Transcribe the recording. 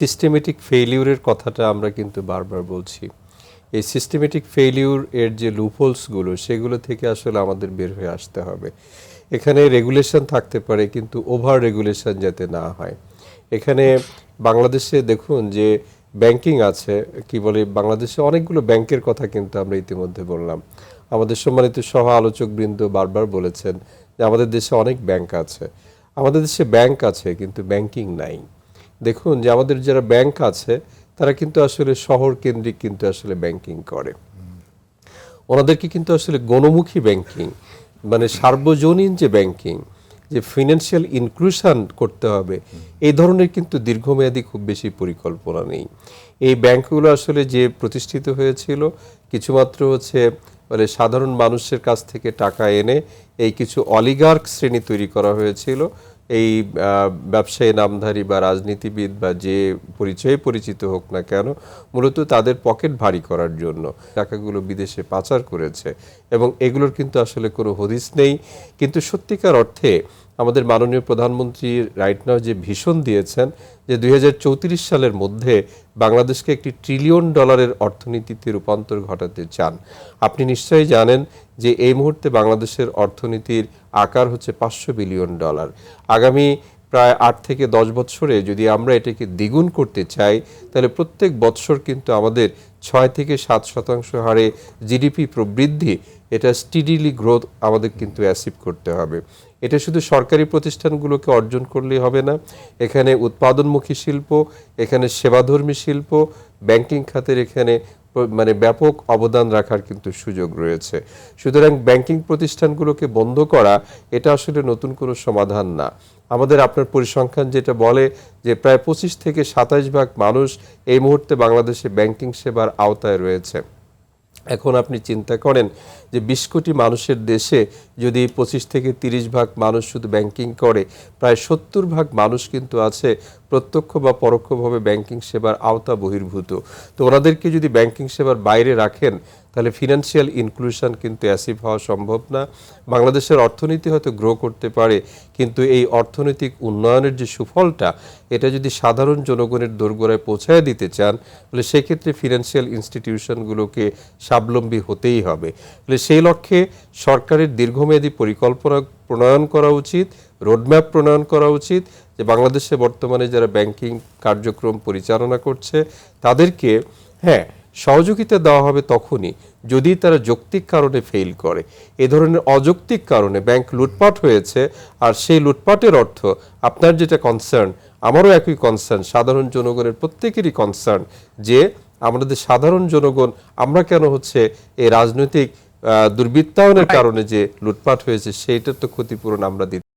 Systematic ফেইলিউরের কথাটা আমরা কিন্তু বারবার বলছি। এই সিস্টেমেটিক ফেইলিউর এর যে লুপহোলসগুলো সেগুলো থেকে আসলে আমাদের বের হয়ে আসতে হবে। এখানে রেগুলেশন থাকতে পারে কিন্তু ওভার রেগুলেশন যাতে না হয়। এখানে বাংলাদেশে দেখুন যে ব্যাংকিং আছে, কি বলে, বাংলাদেশে অনেকগুলো ব্যাংকের কথা কিন্তু আমরা ইতিমধ্যে বললাম। আমাদের সম্মানিত সহ আলোচকবৃন্দ বারবার বলেছেন যে আমাদের দেশে অনেক ব্যাংক আছে। আমাদের দেশে ব্যাংক আছে কিন্তু ব্যাংকিং নাই। দেখুন যে আমাদের যারা ব্যাংক আছে তারা কিন্তু আসলে শহর কেন্দ্রিক কিন্তু আসলে ব্যাংকিং করে। ওনাদেরকে কিন্তু আসলে গণমুখী ব্যাংকিং মানে সার্বজনীন যে ব্যাংকিং, যে ফিনান্সিয়াল ইনক্লুশন করতে হবে, এই ধরনের কিন্তু দীর্ঘমেয়াদী খুব বেশি পরিকল্পনা নেই। এই ব্যাংকগুলো আসলে যে প্রতিষ্ঠিত হয়েছিল কিছুমাত্র মানে সাধারণ মানুষের কাছ থেকে টাকা এনে এই কিছু অলিগার্ক শ্রেণী তৈরি করা হয়েছিল। এই ব্যবসায়ী নামধারী বা রাজনীতিবিদ বা যে পরিচয়ে পরিচিত হোক না কেন, মূলত তাদের পকেট ভারী করার জন্য টাকাগুলো বিদেশে পাচার করেছে এবং এগুলোর কিন্তু আসলে কোনো হদিস নেই। কিন্তু সত্যিকার অর্থে আমাদের মাননীয় প্রধানমন্ত্রী রাইট নাও যে ভিশন দিয়েছেন যে 2034 সালের মধ্যে বাংলাদেশকে একটি $1 ট্রিলিয়ন অর্থনীতিতে রূপান্তর ঘটাতে চান। আপনি নিশ্চয়ই জানেন যে এই মুহূর্তে বাংলাদেশের অর্থনীতির আকার হচ্ছে $500 বিলিয়ন। আগামী প্রায় 8 থেকে 10 বছরে যদি আমরা এটাকে দ্বিগুণ করতে চাই তাহলে প্রত্যেক বছর কিন্তু আমাদের 6 থেকে 7% হারে জিডিপি প্রবৃদ্ধি, এটা স্টিডিলি গ্রোথ আমাদের কিন্তু অ্যাচিভ করতে হবে। এটা শুধু সরকারি প্রতিষ্ঠানগুলোকে অর্জন করলেই হবে না, এখানে উৎপাদনমুখী শিল্প, এখানে সেবাধর্মী শিল্প, ব্যাংকিং খাতের এখানে মানে ব্যাপক অবদান রাখার কিন্তু সুযোগ রয়েছে। সুতরাং ব্যাংকিং প্রতিষ্ঠানগুলোকে বন্ধ করা এটা আসলে নতুন কোনো সমাধান না। আমাদের আপনার পরিসংখ্যান যেটা বলে যে প্রায় 25 থেকে 27% মানুষ এই মুহূর্তে বাংলাদেশে ব্যাংকিং সেবার আওতায় রয়েছে। এখন আপনি চিন্তা করেন যে 20 কোটি মানুষের দেশে যদি 25 থেকে 30% মানুষ শুধু ব্যাংকিং করে, প্রায় 70% মানুষ কিন্তু আছে প্রত্যক্ষ বা পরোক্ষভাবে ব্যাংকিং সেবার আওতা বহির্ভূত। তো ওনাদেরকে যদি ব্যাংকিং সেবার বাইরে রাখেন তাহলে ফিনান্সিয়াল ইনক্লুশন কিন্তু অ্যাচিভ হওয়া সম্ভব না। বাংলাদেশের অর্থনীতি হয়তো গ্রো করতে পারে কিন্তু এই অর্থনৈতিক উন্নয়নের যে সুফলটা এটা যদি সাধারণ জনগণের দোরগোড়ায় পৌঁছায় দিতে চান তাহলে সেক্ষেত্রে ফিনান্সিয়াল ইনস্টিটিউশনগুলোকে স্বাবলম্বী হতেই হবে। তাহলে সেই লক্ষ্যে সরকারের দীর্ঘমেয়াদী পরিকল্পনা প্রণয়ন করা উচিত, রোডম্যাপ প্রণয়ন করা উচিত যে বাংলাদেশে বর্তমানে যারা ব্যাংকিং কার্যক্রম পরিচালনা করছে তাদেরকে সহযোগিতা দেওয়া হবে তখনই যদি তারা যৌক্তিক কারণে ফেল করে। এ ধরনের অযৌক্তিক কারণে ব্যাংক লুটপাট হয়েছে আর সেই লুটপাটের অর্থ আপনার যেটা কনসার্ন, আমারও একই কনসার্ন, সাধারণ জনগণের প্রত্যেকেরই কনসার্ন যে আমাদের সাধারণ জনগণ আমরা কেন এই রাজনৈতিক দুর্বৃত্তায়নের কারণে যে লুটপাট হয়েছে সেইটার তো ক্ষতিপূরণ আমরা দিতে